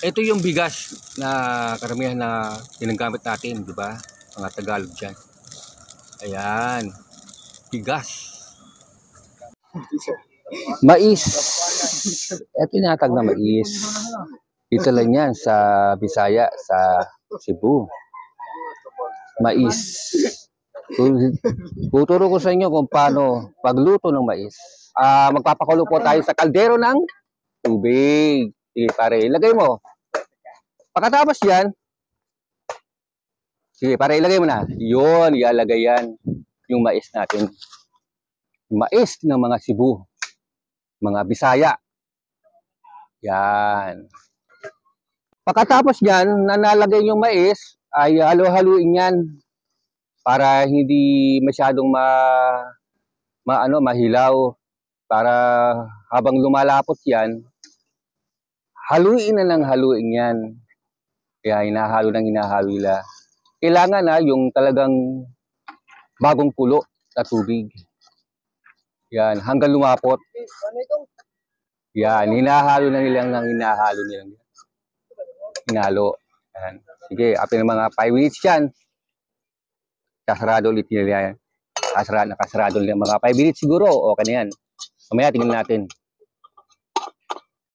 Ito yung bigas na karamihan na ginagamit natin, di ba? Mga Tagalog dyan. Ayan. Bigas. Mais. Ito yung tinatawag na mais. Dito lang yan sa Bisaya, sa Cebu. Mais. Tuturo ko sa inyo kung paano pagluto ng mais. Magpapakulo po tayo sa kaldero ng tubig. Sige, pare, ilagay mo. Pagkatapos yan, sige, pare, ilagay mo na. Yun, ialagay yan. Yung mais natin. Mais ng mga Cebu. Mga Bisaya. Yan. Pagkatapos yan, nanalagay yung mais, ay halo-haluin yan. Para hindi masyadong mahilaw. Para habang lumalapot yan, haluin na lang haluin yan. Kaya hinahalo nila. Kailangan na yung talagang bagong kulo na tubig. Yan, hanggang lumapot. Yan, hinahalo nila. Hinalo. Yan. Sige, after ng mga 5 minutes yan, kasarado ulit nila yan. Kasarado nila mga 5 minutes siguro. Okay na yan. Mamaya tingnan natin.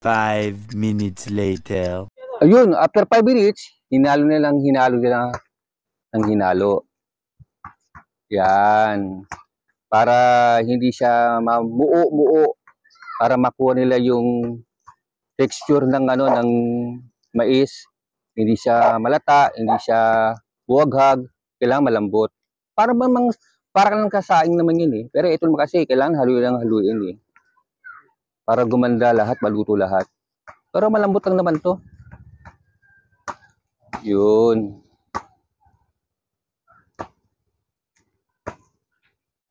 5 minutes later. Ayun, after 5 minutes, hinalo nila ng hinalo. Yan. Para hindi siya mamuo. Para makuha nila yung texture ng ng mais. Hindi siya malata, hindi siya buwaghag, kailangan malambot. Para lang kasaing naman yun eh. Pero ito naman kasi kailangan haluin eh. Para gumanda lahat, maluto lahat. Pero malambot lang naman to. Yun.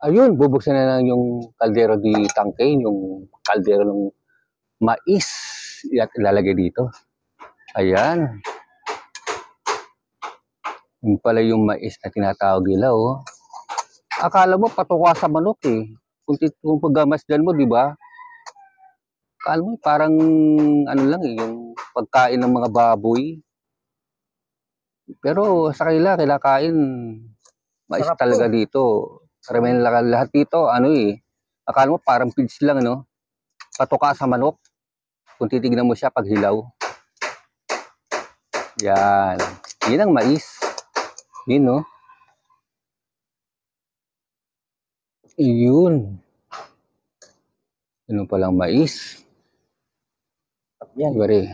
Ayun, bubuksan na lang yung kaldero di tangke, yung kaldero ng mais. Ilalagay dito. Ayan. Yung pala yung mais na tinatawag nila, oh. Akala mo patuka sa manok eh. Kung paggamasdan mo, di ba? Akala mo parang lang eh, yung pagkain ng mga baboy. Pero sa kanila, kinakain mais talaga dito. Karamihan lahat dito, akala mo parang feeds lang, patuka sa manok. Kung titignan mo siya pag hilaw. Yan. Yan ang mais. Yun, no? Yun. Ano palang mais? Yan, bari.